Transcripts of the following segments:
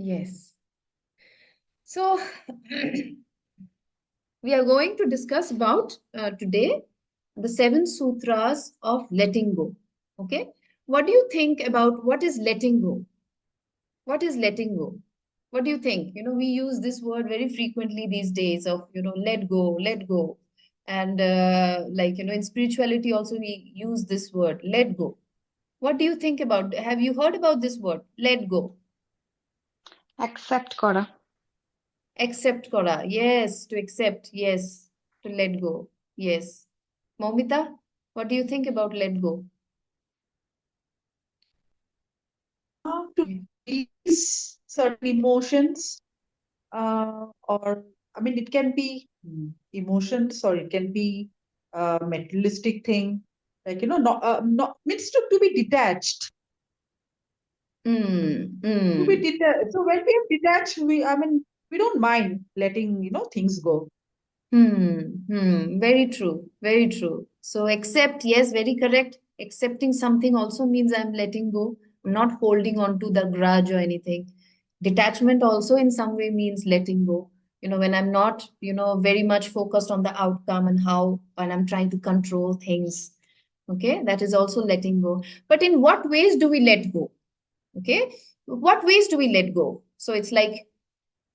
Yes. So we are going to discuss about today the seven sutras of letting go. Okay. What do you think about what is letting go? What is letting go? What do you think? We use this word very frequently these days of, let go, let go. And like, in spirituality also we use this word, let go. What do you think about? Have you heard about this word, let go? Accept করা Accept kora. Yes, to accept. Yes, to let go. Yes. Momita, what do you think about let go? To Yeah. release certain emotions, or I mean, it can be emotions, or it can be a materialistic thing, like not means to be detached. Mm, To be mm. detached. So when we are detached, I mean, we don't mind letting things go. Very true. Very true. So accept, yes, very correct. Accepting something also means I'm letting go. I'm not holding on to the grudge or anything. Detachment also in some way means letting go. When I'm not, very much focused on the outcome and how, when I'm trying to control things. Okay, that is also letting go. But in what ways do we let go? Okay, what ways do we let go? So it's like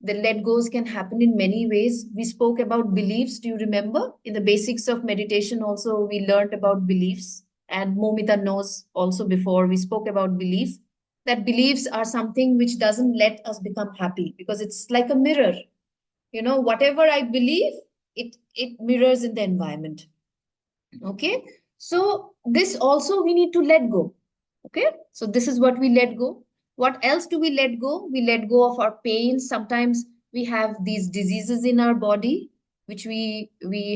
the let goes can happen in many ways. We spoke about beliefs. Do you remember? In the basics of meditation, also, we learned about beliefs. And Momita knows also before we spoke about beliefs that beliefs are something which doesn't let us become happy because it's like a mirror. Whatever I believe, it mirrors in the environment. Okay. So this also we need to let go. Okay. So this is what we let go. What else do we let go? We let go of our pain. Sometimes we have these diseases in our body, which we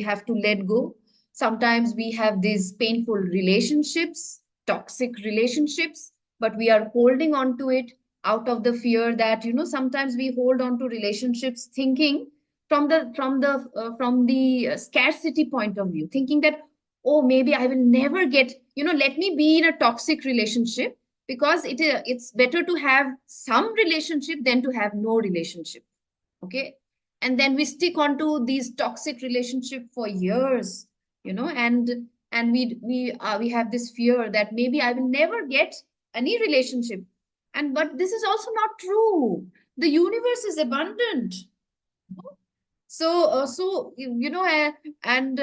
have to let go. Sometimes we have these painful relationships, toxic relationships, but we are holding on to it out of the fear that, sometimes we hold on to relationships thinking from the scarcity point of view, thinking that, oh, maybe I will never get, let me be in a toxic relationship because it's better to have some relationship than to have no relationship. Okay. And then we stick onto these toxic relationship for years, and we have this fear that maybe I will never get any relationship. And but this is also not true. The universe is abundant. And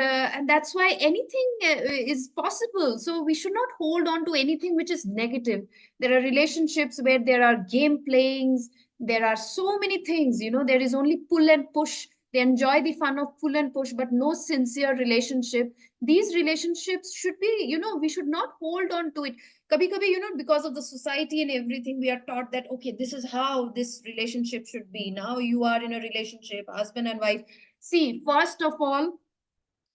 that's why anything is possible. So we should not hold on to anything which is negative. There are relationships where there are game playings. There are so many things. There is only pull and push. They enjoy the fun of pull and push, but no sincere relationship. These relationships should be, we should not hold on to it. Kabhi kabhi, because of the society and everything, we are taught that, okay, this is how this relationship should be. Now you are in a relationship, husband and wife. See, first of all,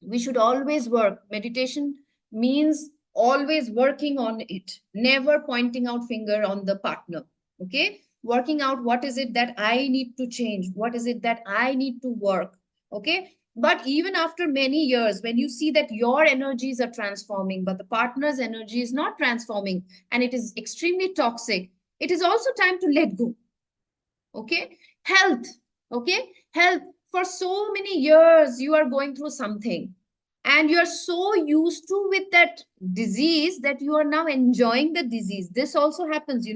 we should always work. Meditation means always working on it, never pointing out finger on the partner. Okay, working out what is it that I need to change, what is it that I need to work. Okay, but even after many years, when you see that your energies are transforming but the partner's energy is not transforming and it is extremely toxic, it is also time to let go. Okay, health. Okay, health. For so many years you are going through something and you are so used to with that disease that you are now enjoying the disease. This also happens.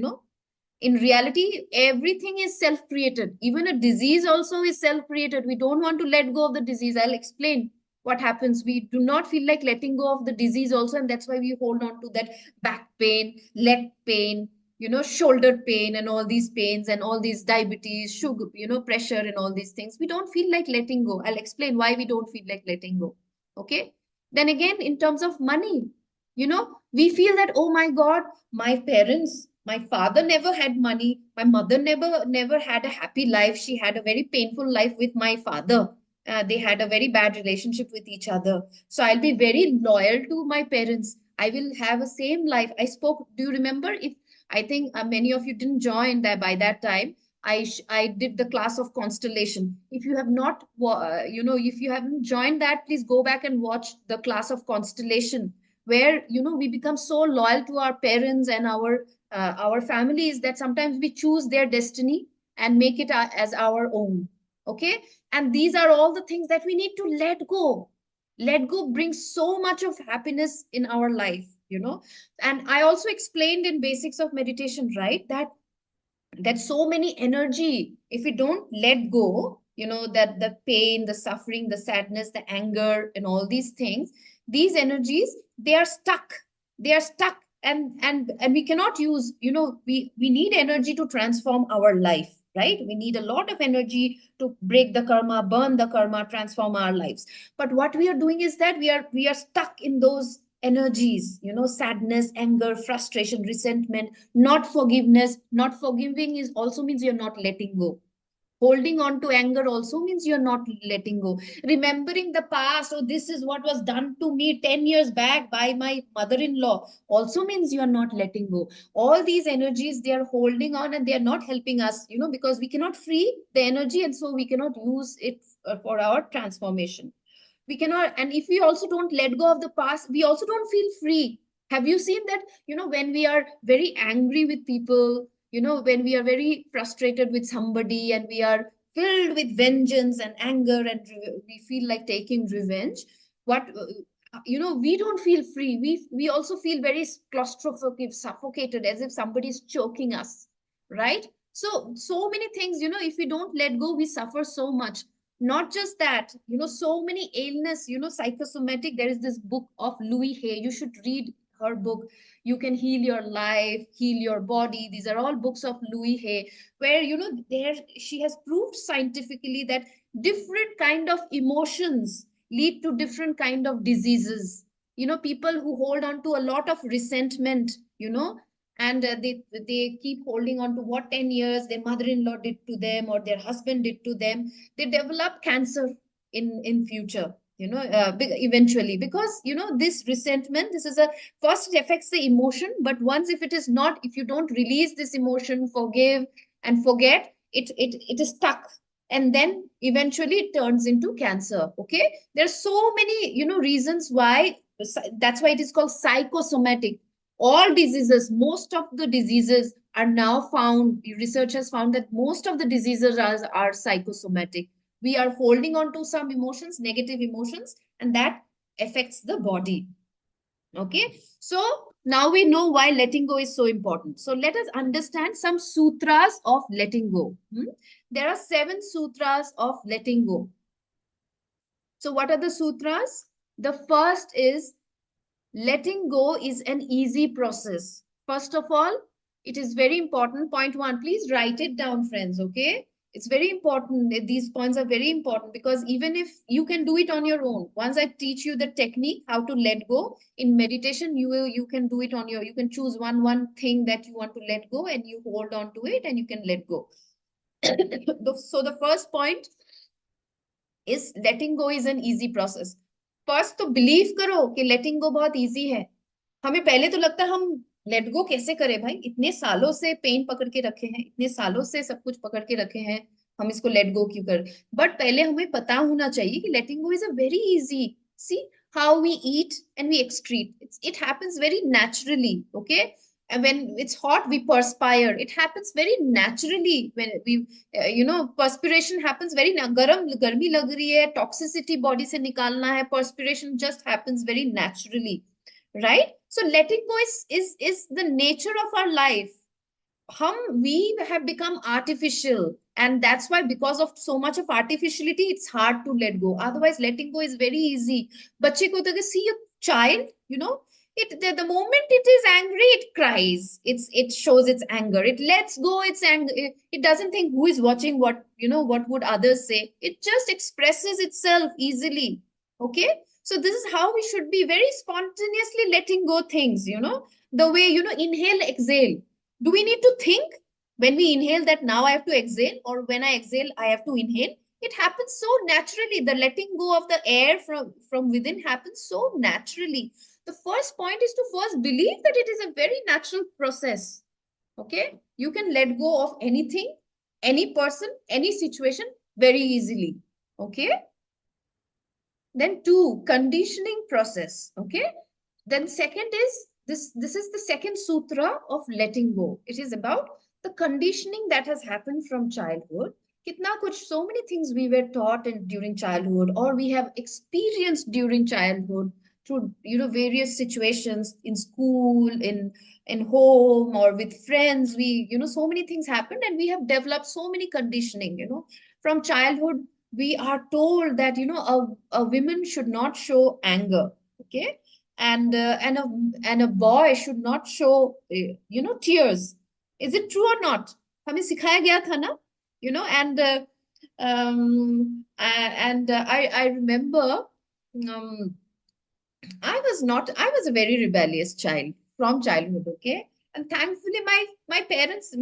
In reality, everything is self created. Even a disease also is self created. We don't want to let go of the disease. I'll explain what happens. We do not feel like letting go of the disease also, and that's why we hold on to that back pain, leg pain, shoulder pain, and all these pains, and all these diabetes, sugar, pressure, and all these things. We don't feel like letting go. I'll explain why we don't feel like letting go. Okay. Then again, in terms of money, we feel that, oh my God, my parents, my father never had money, my mother never had a happy life. She had a very painful life with my father. They had a very bad relationship with each other, so I'll be very loyal to my parents. I will have a same life. I spoke, do you remember? If I think many of you didn't join that by that time, I did the class of constellation. If you have not if you haven't joined that, please go back and watch the class of constellation, where we become so loyal to our parents and our families that sometimes we choose their destiny. and make it as our own. Okay. And these are all the things that we need to let go. Let go brings so much of happiness in our life, And I also explained in basics of meditation, right, that so many energy, if we don't let go, that the pain, the suffering, the sadness, the anger, and all these things, these energies, they are stuck. They are stuck, and we cannot use, we need energy to transform our life, right? We need a lot of energy to break the karma, burn the karma, transform our lives. But what we are doing is that we are stuck in those energies, sadness, anger, frustration, resentment, not forgiveness. Not forgiving is also means you're not letting go. Holding on to anger also means you're not letting go. Remembering the past, oh, this is what was done to me 10 years back by my mother-in-law, also means you're not letting go. All these energies, they are holding on and they are not helping us, because we cannot free the energy, and so we cannot use it for our transformation. We cannot. And if we also don't let go of the past, we also don't feel free. Have you seen that, when we are very angry with people, when we are very frustrated with somebody, and we are filled with vengeance and anger, and we feel like taking revenge, what we don't feel free. We also feel very claustrophobic, suffocated, as if somebody is choking us, right? So many things, if we don't let go, we suffer so much. Not just that, so many illness, psychosomatic. There is this book of Louis Hay, you should read her book. You Can Heal Your Life, Heal Your Body. These are all books of Louis Hay, where, there she has proved scientifically that different kind of emotions lead to different kind of diseases. People who hold on to a lot of resentment, and they keep holding on to what 10 years their mother-in-law did to them or their husband did to them, they develop cancer in future, eventually, because this resentment, this is a first, it affects the emotion, but once, if it is not, if you don't release this emotion, forgive and forget, it is stuck, and then eventually it turns into cancer. Okay, there's so many reasons why. That's why it is called psychosomatic. All diseases, most of the diseases are now found, researchers found that most of the diseases are psychosomatic. We are holding on to some emotions, negative emotions, and that affects the body. Okay, so now we know why letting go is so important. So let us understand some sutras of letting go. There are 7 sutras of letting go. So what are the sutras? The first is, letting go is an easy process. First of all, it is very important. Point 1, please write it down, friends. Okay, it's very important. These points are very important, because even if you can do it on your own, once I teach you the technique how to let go in meditation, you can do it on your, you can choose one thing that you want to let go, and you hold on to it, and you can let go. So the first point is, letting go is an easy process. First तो believe करो कि letting गो बहुत easy है. हमें पहले तो लगता है हम लेट गो कैसे करें भाई, इतने सालों से पेन पकड़ के रखे हैं, इतने सालों से सब कुछ पकड़ के रखे हैं, हम इसको लेट गो क्यों कर. बट पहले हमें पता होना चाहिए कि letting go is a very easy. See how we eat and we excrete, it happens very naturally. Okay, and when it's hot we perspire, it happens very naturally. When we perspiration happens very garam garmi lag rahi hai, toxicity body se nikalna hai, perspiration just happens very naturally, right? So letting go is the nature of our life. We have become artificial, and that's why, because of so much of artificiality, it's hard to let go. Otherwise letting go is very easy. बच्चे को तो see a child, the moment it is angry, it cries, it shows its anger, it lets go its anger, it doesn't think who is watching, what would others say, it just expresses itself easily. Okay, so this is how we should be, very spontaneously letting go things, the way, inhale, exhale. Do we need to think when we inhale that now I have to exhale, or when I exhale I have to inhale? It happens so naturally. The letting go of the air from within happens so naturally. The first point is to first believe that it is a very natural process. Okay, you can let go of anything, any person, any situation very easily. Okay, then 2, conditioning process. Okay, then second is this is the second sutra of letting go. It is about the conditioning that has happened from childhood, kitna kuch, so many things we were taught in during childhood, or we have experienced during childhood through, various situations in school, in home, or with friends. We, so many things happened, and we have developed so many conditioning, from childhood. We are told that, a woman should not show anger. Okay. And a boy should not show, tears. Is it true or not? हमें सिखाया गया था ना, I remember, um, I was a very rebellious child from childhood, okay? And thankfully, my parents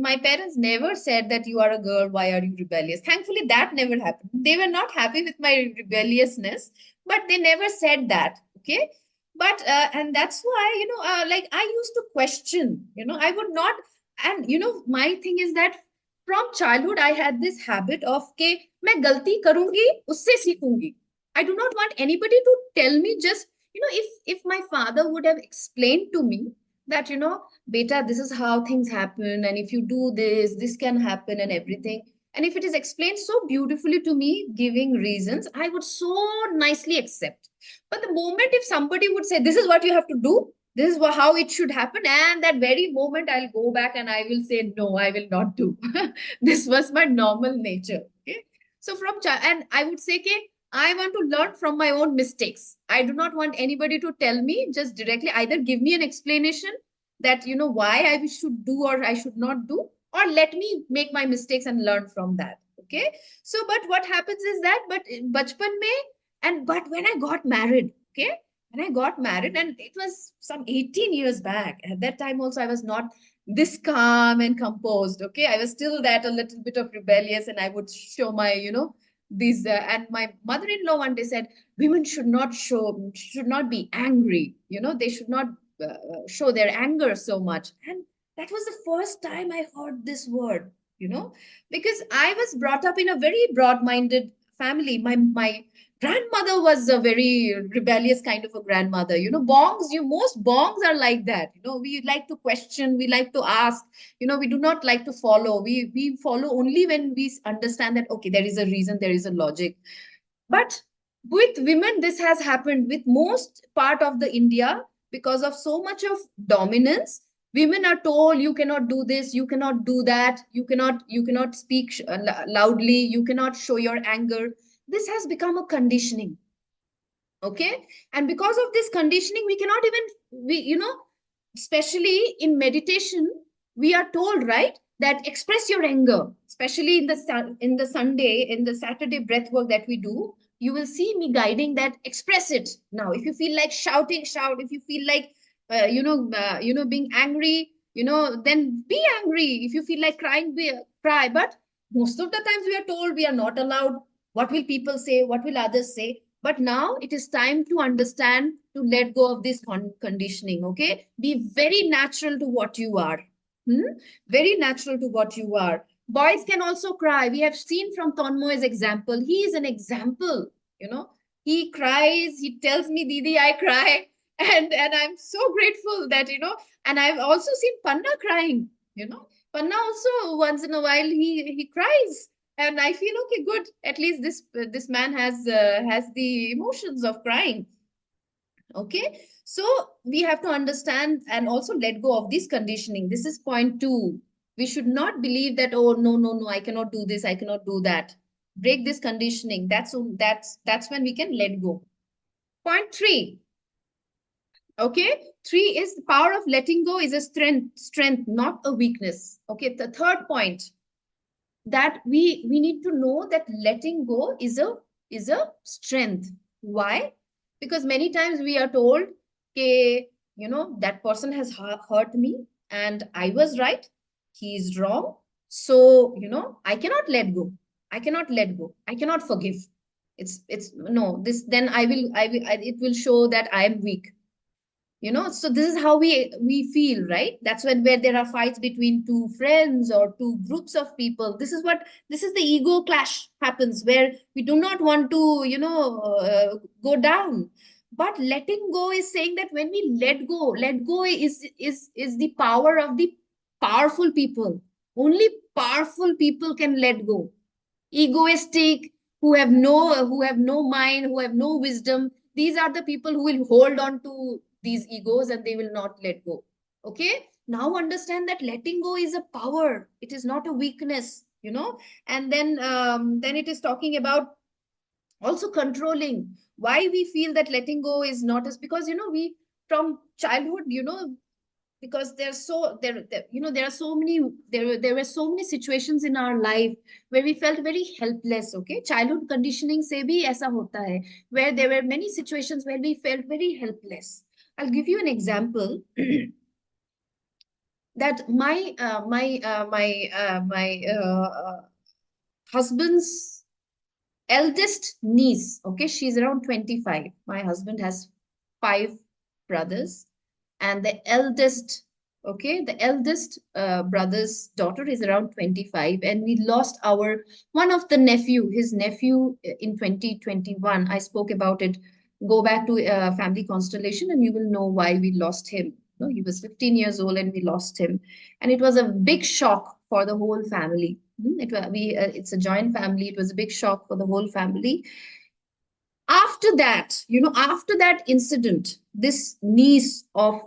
never said that you are a girl, why are you rebellious? Thankfully, that never happened. They were not happy with my rebelliousness, but they never said that, okay? But and that's why, like I used to question, I would not, and my thing is that from childhood I had this habit of के मैं गलती करूंगी उससे सीखूंगी. I do not want anybody to tell me, just, if my father would have explained to me that, beta, this is how things happen, and if you do this, this can happen, and everything. And if it is explained so beautifully to me, giving reasons, I would so nicely accept. But the moment if somebody would say, this is what you have to do, this is how it should happen, and that very moment I'll go back and I will say, no, I will not do. This was my normal nature. Okay. So from child, and I would say, okay, I want to learn from my own mistakes. I do not want anybody to tell me just directly, either give me an explanation that, why I should do or I should not do, or let me make my mistakes and learn from that. Okay. So, but what happens is that, but in bachpan mein, but when I got married, okay, when I got married, and it was some 18 years back, at that time also I was not this calm and composed. Okay. I was still that a little bit of rebellious, and I would show my, these and my mother-in-law one day said, women should not be angry, they should not show their anger so much. And that was the first time I heard this word, because I was brought up in a very broad-minded family. My grandmother was a very rebellious kind of a grandmother. Bongs, most bongs are like that. We like to question, we like to ask, we do not like to follow. We follow only when we understand that, okay, there is a reason, there is a logic. But with women, this has happened with most part of the India, because of so much of dominance. Women are told, you cannot do this, you cannot do that, you cannot speak loudly, you cannot show your anger. This has become a conditioning. Okay. And because of this conditioning, we cannot even, especially in meditation, we are told, right, that express your anger, especially in the Saturday breath work that we do. You will see me guiding that, express it. Now, if you feel like shouting, shout. If you feel like, being angry, then be angry. If you feel like crying, cry. But most of the times we are told we are not allowed. What will people say? What will others say? But now it is time to understand, to let go of this conditioning. Okay. Be very natural to what you are. Very natural to what you are. Boys can also cry. We have seen from Tonmoy's example. He is an example. You know, he cries. He tells me, Didi, I cry. And I'm so grateful that, and I've also seen Panna crying. Panna also once in a while he cries, and I feel, okay, good, at least this man has the emotions of crying. Okay. So we have to understand and also let go of this conditioning. This is point 2. We should not believe that, oh, no, no, no, I cannot do this, I cannot do that. Break this conditioning. That's when we can let go. Point 3. Okay. 3 is the power of letting go is a strength, not a weakness. Okay. The third point, that we need to know that letting go is a strength. Why? Because many times we are told, okay, that person has hurt me, and I was right, he is wrong. So, I cannot let go. I cannot let go. I cannot forgive. It's no, this, then it will show that I am weak. So this is how we feel, right? That's when, where there are fights between two friends or two groups of people. This is the ego clash happens, where we do not want to, go down. But letting go is saying that when we let go is the power of the powerful people. Only powerful people can let go. Egoistic, who have no mind, who have no wisdom, these are the people who will hold on to these egos and they will not let go. Okay, now understand that letting go is a power, it is not a weakness, you know. And then it is talking about also controlling. Why we feel that letting go is not as, because you know, we from childhood, you know, because there are so many, there were so many situations in our life where we felt very helpless. Okay, childhood conditioning se bhi aisa hota hai, where there were many situations where we felt very helpless. I'll give you an example. That my husband's eldest niece, okay, she's around 25. My husband has five brothers, and the eldest, okay, the eldest brother's daughter is around 25, and we lost our one of the nephew, his nephew, in 2021. I spoke about it. Go back to family constellation and you will know why we lost him. No, he was 15 years old and we lost him, and it was a big shock for the whole family. It's a joint family. It was a big shock for the whole family. After that, you know, after that incident, this niece of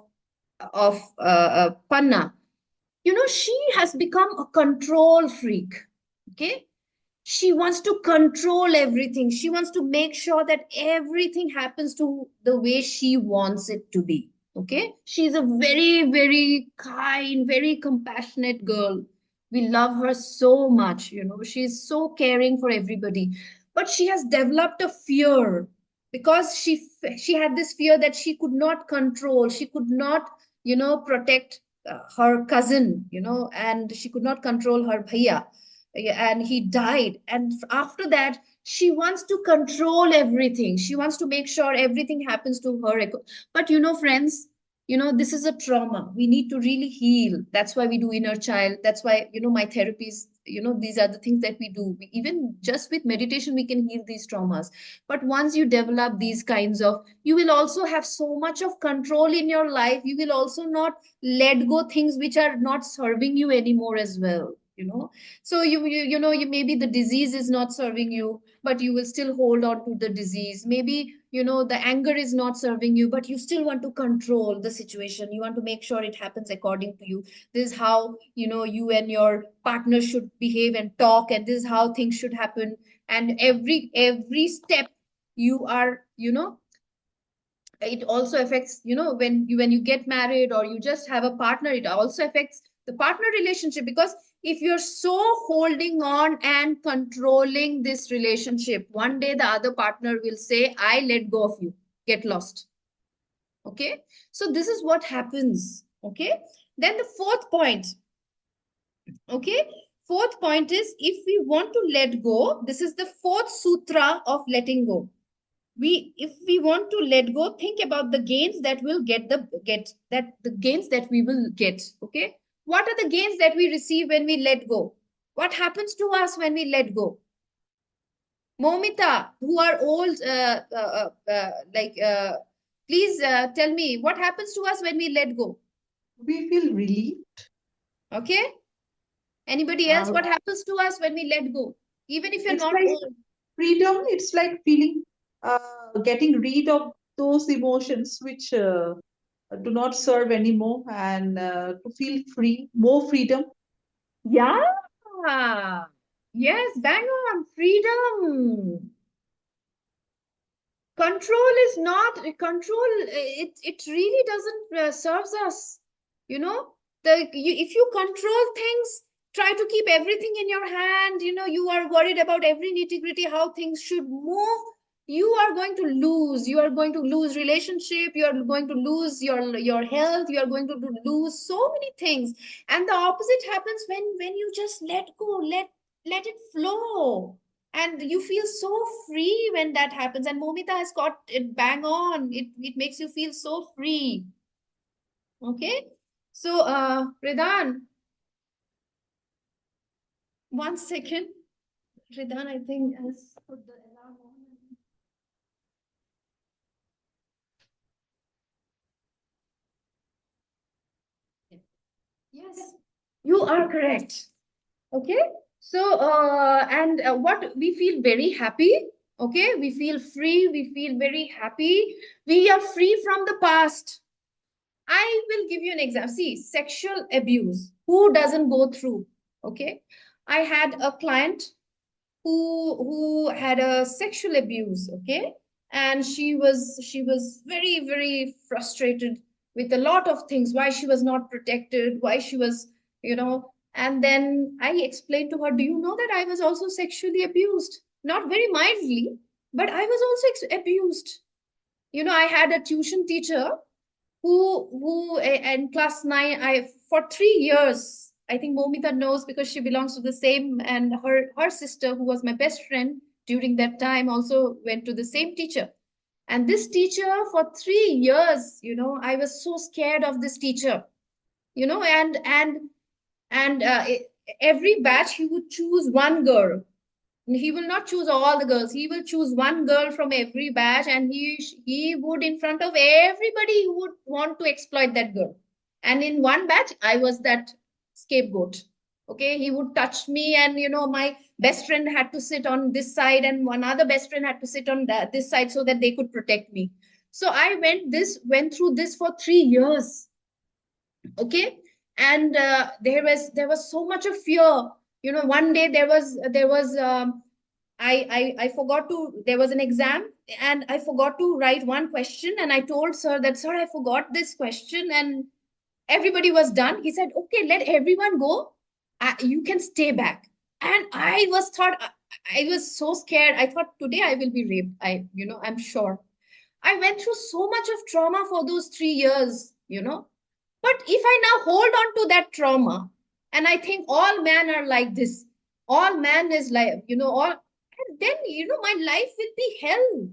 Panna, you know, she has become a control freak. Okay, she wants to control everything. She wants to make sure that everything happens to the way she wants it to be. Okay, she's a very, very kind, very compassionate girl. We love her so much, you know, she's so caring for everybody. But she has developed a fear, because she had this fear that she could not control, she could not, you know, protect her cousin, you know, and she could not control her bhaiya. Yeah, and he died, and after that she wants to control everything. She wants to make sure everything happens to her. But you know, friends, you know, this is a trauma we need to really heal. That's why we do inner child. That's why, you know, my therapies, you know, these are the things that we do. Even just with meditation we can heal these traumas. But once you develop these kinds of, you will also have so much of control in your life. You will also not let go things which are not serving you anymore as well, you know. So you know, you maybe the disease is not serving you, but you will still hold on to the disease. Maybe, you know, the anger is not serving you, but you still want to control the situation. You want to make sure it happens according to you. This is how, you know, you and your partner should behave and talk, and this is how things should happen. And every step you are, you know, it also affects, you know, when you get married or you just have a partner, it also affects the partner relationship. Because if you're so holding on and controlling this relationship, one day the other partner will say, I let go of you, get lost. Okay, so this is what happens. Okay, then the fourth point. Okay, fourth point is, if we want to let go, this is the fourth sutra of letting go. We, if we want to let go, think about the gains that will get that the gains that we will get. Okay, what are the gains that we receive when we let go? What happens to us when we let go? Momita, who are old, please tell me what happens to us when we let go. We feel relieved. Okay, anybody else, Uh, what happens to us when we let go, even if you're it's not like old? freedom. It's like feeling, getting rid of those emotions which do not serve anymore, and to feel free, more freedom. Yeah, yes, bang on, freedom. Control is not control. It really doesn't serves us, you know. If you control things, try to keep everything in your hand, you know, you are worried about every nitty gritty how things should move, you are going to lose. You are going to lose relationship, you are going to lose your health, you are going to lose so many things. And the opposite happens when you just let go, let it flow, and you feel so free when that happens. And Momita has got it bang on. It makes you feel so free. Okay, so Ridan, one second. Ridan, I think, has put the alarm on. Yes, you are correct. Okay. So, and what we feel very happy. Okay. We feel free. We feel very happy. We are free from the past. I will give you an example. See, sexual abuse. Who doesn't go through? Okay. I had a client who had a sexual abuse, okay, and she was very frustrated with a lot of things, why she was not protected, why she was, and then I explained to her, do you know that I was also sexually abused, not very mildly, but I was also abused. I had a tuition teacher in class 9, I for 3 years, I think Momita knows because she belongs to the same, and her sister, who was my best friend during that time, also went to the same teacher. And this teacher, for 3 years, I was so scared of this teacher, and every batch he would choose one girl. He will not choose all the girls. He will choose one girl from every batch, and he would, in front of everybody, he would want to exploit that girl. And in one batch, I was that scapegoat. Okay, he would touch me, and my best friend had to sit on this side, and one other best friend had to sit on this side so that they could protect me. So I went through this for 3 years. Okay, and there was so much of fear. One day there was I forgot to, there was an exam, and I forgot to write one question, and I told sir that, sir, I forgot this question, and everybody was done. He said, okay, let everyone go. You can stay back. And I was so scared. I thought today I will be raped. I'm sure. I went through so much of trauma for those 3 years. But if I now hold on to that trauma, and I think all men are like this, all man is like, all, and then, my life will be hell.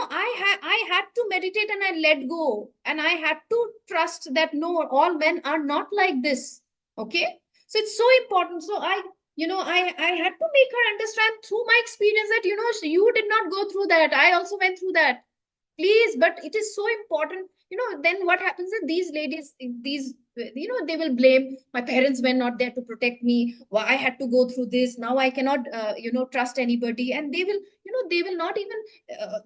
I had to meditate, and I let go, and I had to trust that no, all men are not like this. Okay. So it's so important. So I had to make her understand through my experience that, you did not go through that. I also went through that. Please, but it is so important. Then what happens is, these ladies, they will blame, my parents were not there to protect me, why I had to go through this, now I cannot trust anybody, and they will not even,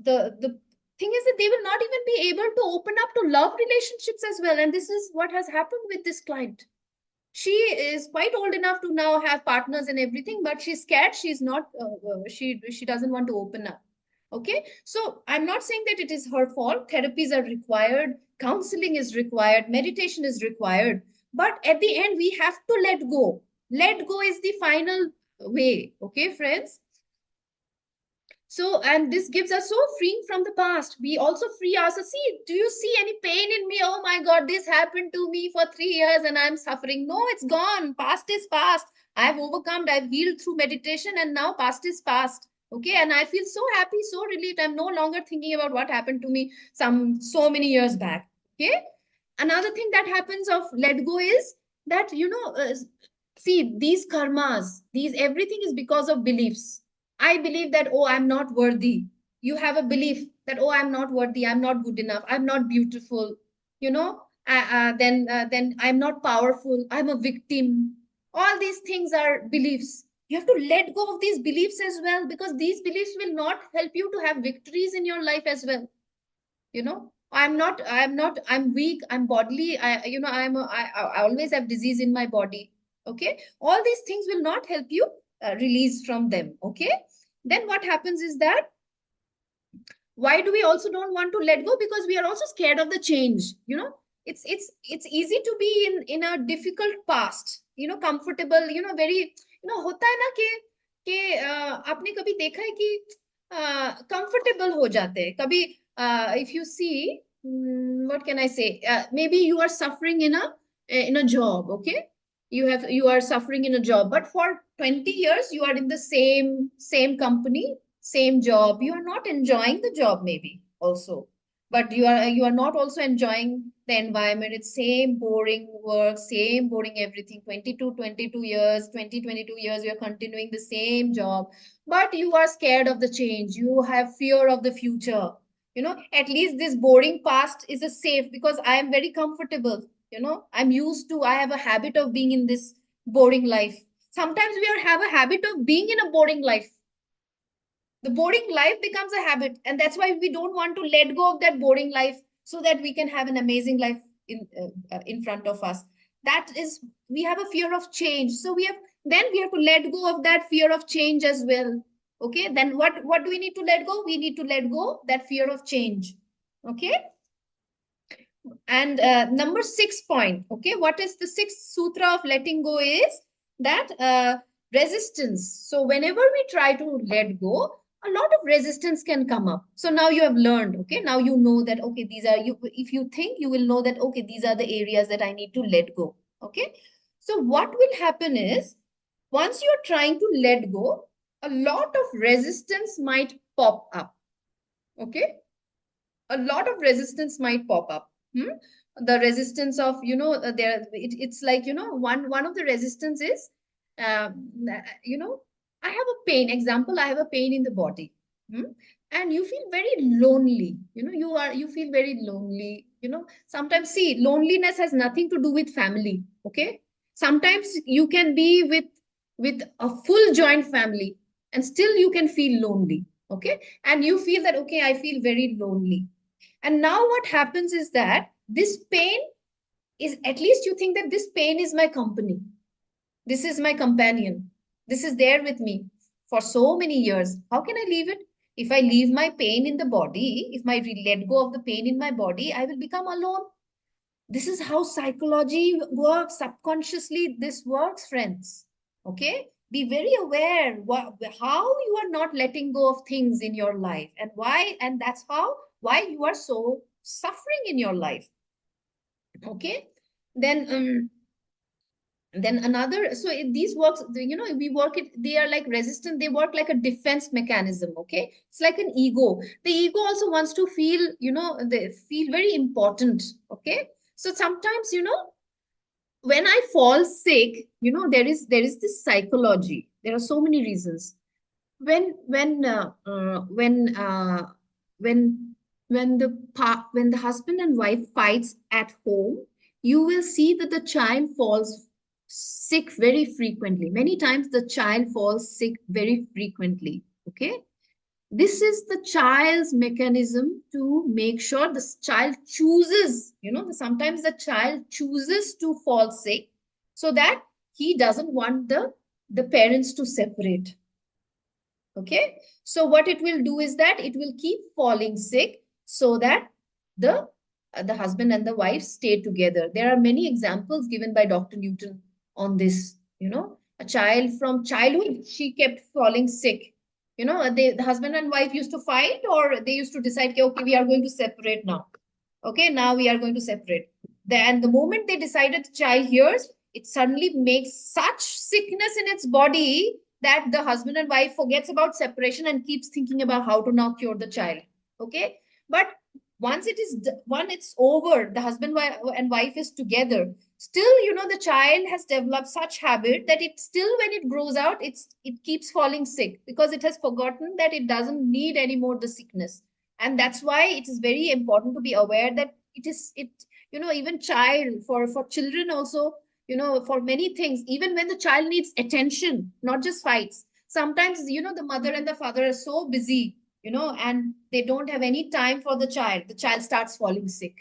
the thing is that they will not even be able to open up to love relationships as well. And this is what has happened with this client. She is quite old enough to now have partners and everything, but she's scared. She's not she doesn't want to open up. Okay, so I'm not saying that it is her fault. Therapies are required, counseling is required, meditation is required, but at the end we have to let go. Let go is the final way. Okay, friends. So, and this gives us so freeing from the past. We also free ourselves. See, do you see any pain in me? Oh my God, this happened to me for 3 years and I'm suffering. No, it's gone. Past is past. I've overcome, I've healed through meditation, and now past is past. Okay, and I feel so happy, so relieved. I'm no longer thinking about what happened to me so many years back. Okay. Another thing that happens of let go is that, see, these karmas, these everything is because of beliefs. I believe that, oh, I'm not worthy. You have a belief that, oh, I'm not worthy, I'm not good enough, I'm not beautiful, then I'm not powerful, I'm a victim. All these things are beliefs. You have to let go of these beliefs as well, because these beliefs will not help you to have victories in your life as well. I'm weak, I'm bodily, I always have disease in my body. Okay, all these things will not help you release from them. Okay, then what happens is that, why do we also don't want to let go? Because we are also scared of the change. It's easy to be in a difficult past, comfortable, very, होता है ना कि आपने कभी देखा है कि comfortable हो जाते हैं कभी. If you see, what can I say, maybe you are suffering in a job. Okay, you are suffering in a job, but for 20 years you are in the same company, same job. You are not enjoying the job maybe also, but you are not also enjoying the environment. It's same boring work, same boring everything. 22 years, 22 years you're continuing the same job, but you are scared of the change. You have fear of the future. At least this boring past is a safe, because I am very comfortable. I'm used to, I have a habit of being in this boring life. Sometimes we have a habit of being in a boring life. The boring life becomes a habit, and that's why we don't want to let go of that boring life so that we can have an amazing life in front of us. That is, we have a fear of change, so we have to let go of that fear of change as well. Okay, then what do we need to let go? We need to let go that fear of change. Okay. And number 6 point, okay, what is the sixth sutra of letting go is that resistance. So whenever we try to let go, a lot of resistance can come up. So now you have learned, okay, now you know that, okay, these are you, if you think, you will know that, okay, these are the areas that I need to let go. Okay. So what will happen is, once you're trying to let go, a lot of resistance might pop up. Okay, a lot of resistance might pop up. The resistance of, it's like, one of the resistance is, you know I have a pain, example, I have a pain in the body. hmm? And you feel very lonely, you feel very lonely. Sometimes, see, loneliness has nothing to do with family. Okay, sometimes you can be with a full joint family and still you can feel lonely. Okay, and you feel that, okay, I feel very lonely. And now what happens is that this pain is, at least you think that this pain is my company. This is my companion. This is there with me for so many years. How can I leave it? If I leave my pain in the body, if I let go of the pain in my body, I will become alone. This is how psychology works. Subconsciously, this works, friends. Okay? Be very aware how you are not letting go of things in your life, and why, and that's why you are so suffering in your life. Okay? Then another, so these works, we work it, they are like resistant, they work like a defense mechanism. Okay, it's like an ego. The ego also wants to feel, they feel very important. Okay, so sometimes, when I fall sick, there is this psychology, there are so many reasons. When when uh, uh, when when the when the husband and wife fights at home, you will see that the child falls sick very frequently. Many times the child falls sick very frequently. Okay, this is the child's mechanism to make sure the child chooses, sometimes the child chooses to fall sick so that he doesn't want the parents to separate. Okay, so what it will do is that it will keep falling sick so that the the husband and the wife stay together. There are many examples given by Dr. Newton on this. A child from childhood, she kept falling sick. The husband and wife used to fight, or they used to decide, okay, we are going to separate now. Okay, now we are going to separate. Then the moment they decided, the child hears, it suddenly makes such sickness in its body that the husband and wife forgets about separation and keeps thinking about how to now cure the child. Okay, but once it's over, the husband and wife is together. Still, the child has developed such habit that it still, when it grows out, it keeps falling sick because it has forgotten that it doesn't need anymore the sickness. And that's why it is very important to be aware that even child, for children also, for many things, even when the child needs attention, not just fights, sometimes, the mother and the father are so busy, and they don't have any time for the child starts falling sick.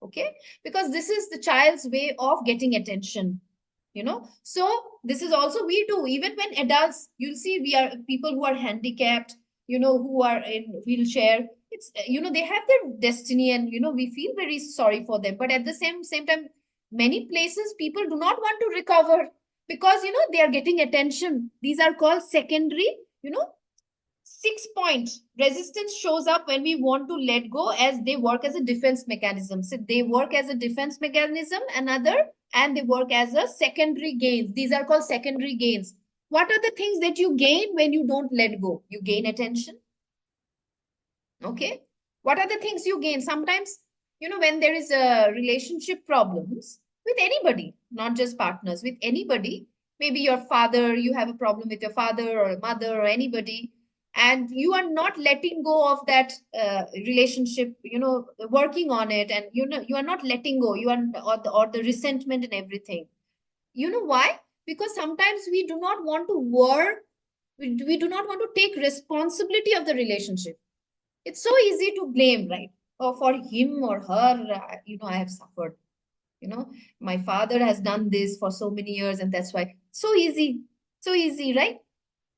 Okay, because this is the child's way of getting attention. So this is also we do, even when adults, you'll see, we are people who are handicapped, who are in wheelchair. It's, they have their destiny, and we feel very sorry for them, but at the same time, many places people do not want to recover because, they are getting attention. These are called secondary, 6 points. Resistance shows up when we want to let go, as they work as a defense mechanism. So they work as a defense mechanism, another, and they work as a secondary gains. These are called secondary gains. What are the things that you gain when you don't let go? You gain attention. Okay. What are the things you gain? Sometimes, when there is a relationship problems with anybody, not just partners, with anybody, maybe your father, you have a problem with your father or mother or anybody, and you are not letting go of that relationship, working on it, and you are not letting go, or the resentment and everything. You know why? Because sometimes we do not want to work, we do not want to take responsibility of the relationship. It's so easy to blame, right? Or for him or her, I have suffered. My father has done this for so many years, and that's why. So easy, right?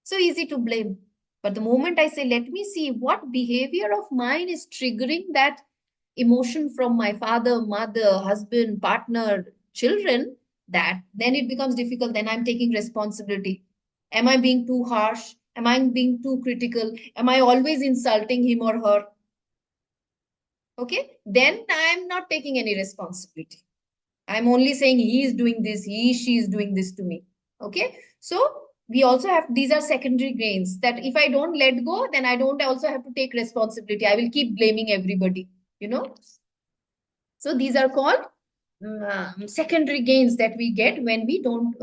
So easy to blame. But the moment I say, let me see what behavior of mine is triggering that emotion from my father, mother, husband, partner, children, that then it becomes difficult. Then I'm taking responsibility. Am I being too harsh? Am I being too critical? Am I always insulting him or her? Okay, then I'm not taking any responsibility. I'm only saying he is doing this, she is doing this to me. Okay. So we also have, these are secondary gains that if I don't let go, then I don't also have to take responsibility. I will keep blaming everybody, you know. So these are called secondary gains that we get when we don't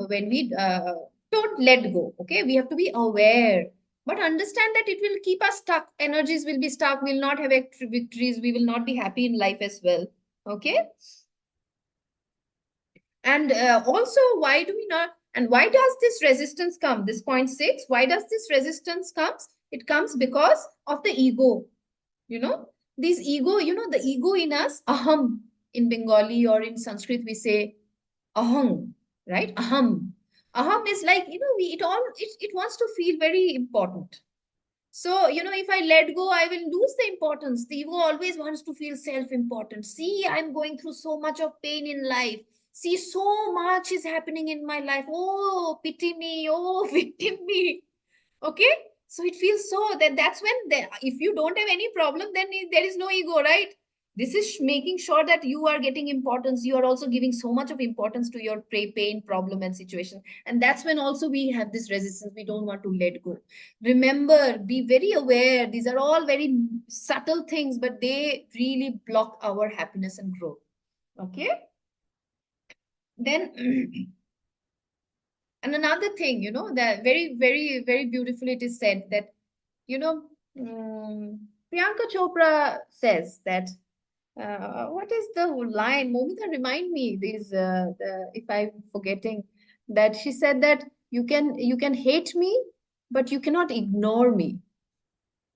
let go. Okay. We have to be aware, but understand that it will keep us stuck. Energies will be stuck. We'll not have victories. We will not be happy in life as well. Okay. And also, why do we not? And why does this resistance come? This point six. Why does this resistance comes? It comes because of the ego. You know, these ego. The ego in us, aham. In Bengali or in Sanskrit, we say aham, right? Aham. Aham is like it wants to feel very important. So, if I let go, I will lose the importance. The ego always wants to feel self-important. See, I'm going through so much of pain in life. See, so much is happening in my life. Oh, pity me. Oh, victim me. Okay. So it feels so that's when if you don't have any problem, then there is no ego, right? This is making sure that you are getting importance. You are also giving so much of importance to your pain, problem, and situation. And that's when also we have this resistance. We don't want to let go. Remember, be very aware. These are all very subtle things, but they really block our happiness and growth. Okay. Then and another thing, that very, very, very beautifully it is said that, you know, Priyanka Chopra says that, what is the line? Momita, remind me if I'm forgetting, that she said that you can hate me, but you cannot ignore me.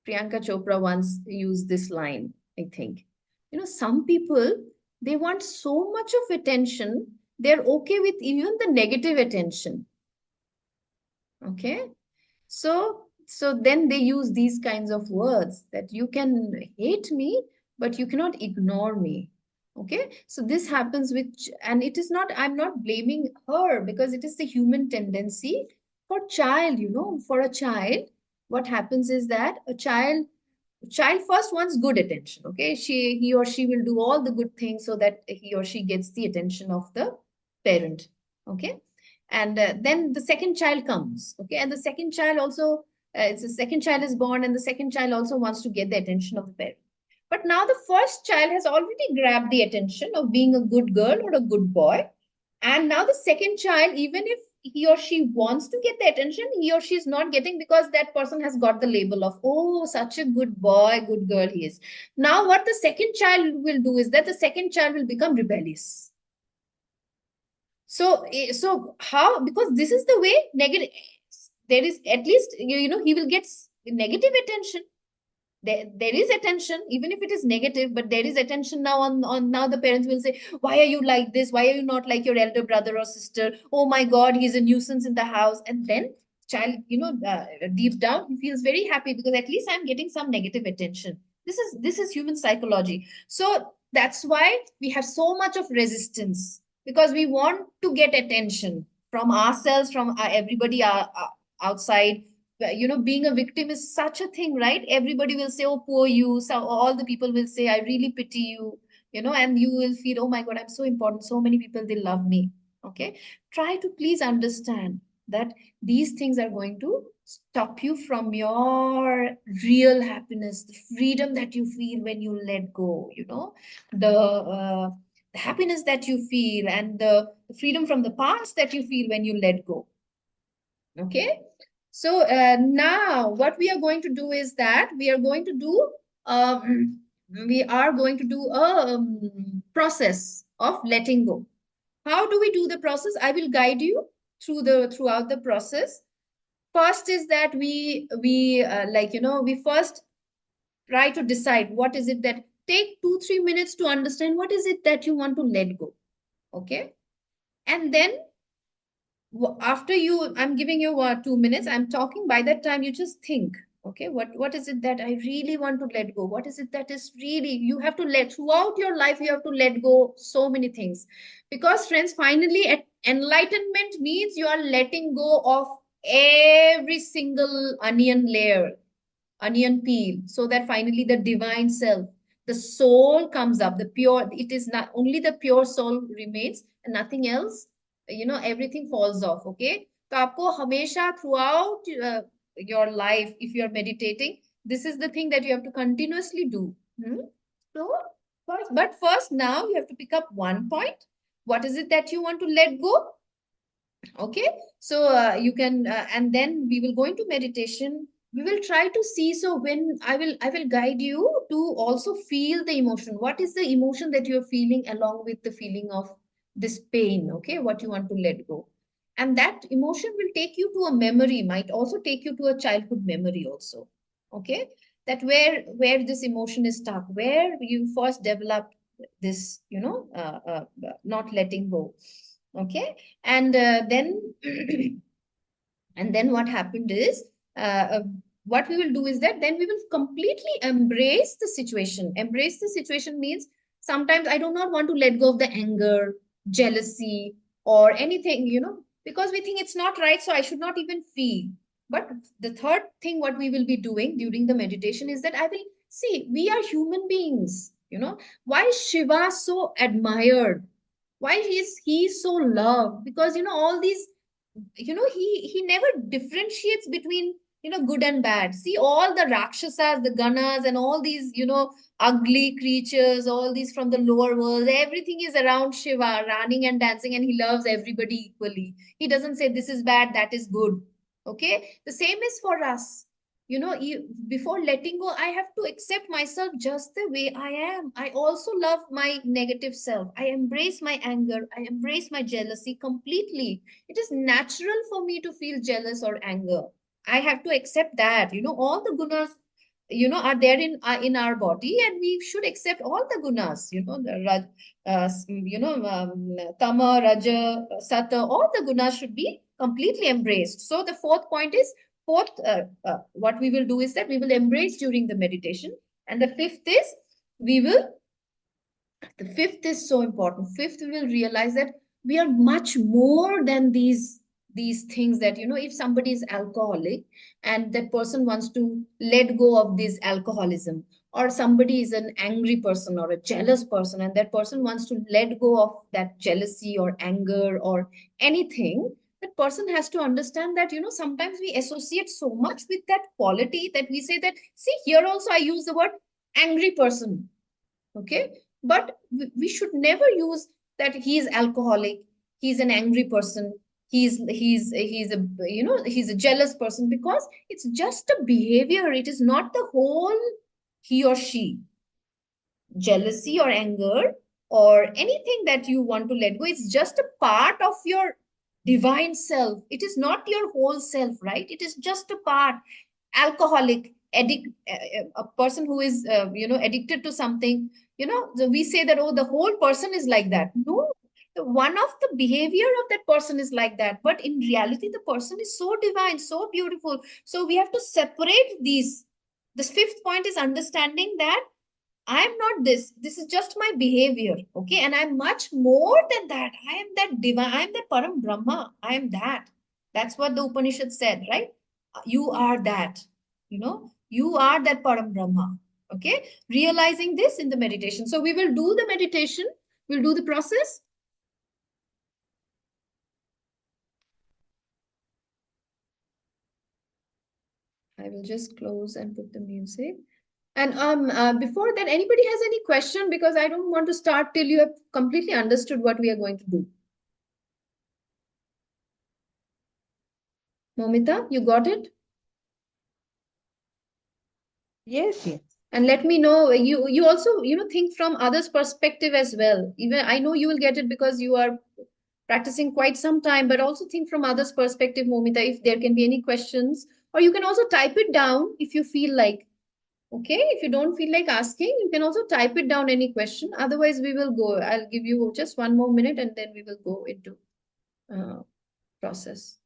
Priyanka Chopra once used this line, I think. Some people, they want so much of attention, they're okay with even the negative attention. Okay. So then they use these kinds of words that you can hate me, but you cannot ignore me. Okay. So this happens and it is not, I'm not blaming her, because it is the human tendency for child, for a child. What happens is that a child first wants good attention. Okay. He or she will do all the good things so that he or she gets the attention of the parent. Okay. And then the second child comes. Okay. And the second child also, it's the second child is born, and the second child also wants to get the attention of the parent. But now the first child has already grabbed the attention of being a good girl or a good boy. And now the second child, even if he or she wants to get the attention, he or she is not getting, because that person has got the label of, oh, such a good boy, good girl he is. Now, what the second child will do is that the second child will become rebellious. So how? Because this is the way negative. There is at least he will get negative attention. There is attention, even if it is negative, but there is attention now. On now the parents will say, why are you like this? Why are you not like your elder brother or sister? Oh my God, he's a nuisance in the house. And then child, deep down he feels very happy, because at least I'm getting some negative attention. This is human psychology. So that's why we have so much of resistance, because we want to get attention from ourselves, from everybody outside. Being a victim is such a thing, right? Everybody will say, oh, poor you. So all the people will say, I really pity you, and you will feel, oh my God, I'm so important. So many people, they love me. Okay. Try to please understand that these things are going to stop you from your real happiness, the freedom that you feel when you let go, the happiness that you feel, and the freedom from the past that you feel when you let go. Okay. So now what we are going to do is that we are going to do a process of letting go. How do we do the process? I will guide you. throughout the process. First is that we first try to decide what is it that, take 2 3 minutes to understand what is it that you want to let go. Okay. And then after you, I'm giving you 2 minutes, I'm talking, by that time you just think, okay, what is it that I really want to let go? What is it that is really, you have to let, throughout your life you have to let go so many things. Because friends, finally enlightenment means you are letting go of every single onion peel, so that finally the divine self, the soul comes up, the pure, it is not only the pure soul remains and nothing else, everything falls off. Okay. तो आपको हमेशा throughout your life, if you are meditating, this is the thing that you have to continuously do. Hmm? So first now you have to pick up one point. What is it that you want to let go? Okay. So you can and then we will go into meditation. We will try to see, so when I will guide you to also feel the emotion. What is the emotion that you're feeling along with the feeling of this pain? Okay, what you want to let go. And that emotion will take you to a memory, might also take you to a childhood memory also. Okay. That where this emotion is stuck, where you first developed this, not letting go. Okay. And then and then what happened is, uh, uh, what we will do is that then we will completely embrace the situation. Embrace the situation means, sometimes I do not want to let go of the anger, jealousy, or anything, because we think it's not right, so I should not even feel. But the third thing what we will be doing during the meditation is that I will see, we are human beings. Why is Shiva so admired? Why is he so loved? Because all these, he never differentiates between, good and bad. See, all the rakshasas, the ganas, and all these, ugly creatures, all these from the lower world, everything is around Shiva, running and dancing, and he loves everybody equally. He doesn't say this is bad, that is good. Okay. The same is for us. Before letting go, I have to accept myself just the way I am. I also love my negative self. I embrace my anger, I embrace my jealousy completely. It is natural for me to feel jealous or anger. I have to accept that. All the gunas, are there in our body, and we should accept all the gunas. Tama, Raja, Sata, all the gunas should be completely embraced. So the what we will do is that we will embrace during the meditation. And the fifth is so important. Fifth, we will realize that we are much more than these things. That, if somebody is alcoholic and that person wants to let go of this alcoholism, or somebody is an angry person or a jealous person and that person wants to let go of that jealousy or anger or anything, that person has to understand that, sometimes we associate so much with that quality that we say that, see, here also I use the word angry person. Okay. But we should never use that he is alcoholic, he's an angry person, he's a jealous person, because it's just a behavior. It is not the whole he or she. Jealousy or anger or anything that you want to let go, it's just a part of your divine self. It is not your whole self, right? It is just a part. Alcoholic, a person who is addicted to something, so we say that, oh, the whole person is like that. No, one of the behavior of that person is like that, but in reality the person is so divine, so beautiful. So we have to separate these. This fifth point is understanding that I'm not this. This is just my behavior. Okay. And I'm much more than that. I am that divine. I am that Param Brahma. I am that. That's what the Upanishad said, right? You are that. You are that Param Brahma. Okay. Realizing this in the meditation. So we will do the meditation. We'll do the process. I will just close and put the music. And before that, anybody has any question? Because I don't want to start till you have completely understood what we are going to do. Momita, you got it? Yes, yes. And let me know, you also, think from others' perspective as well. Even I know you will get it because you are practicing quite some time, but also think from others' perspective, Momita, if there can be any questions, or you can also type it down if you feel like. Okay, if you don't feel like asking, you can also type it down any question. Otherwise, we will go. I'll give you just one more minute and then we will go into process.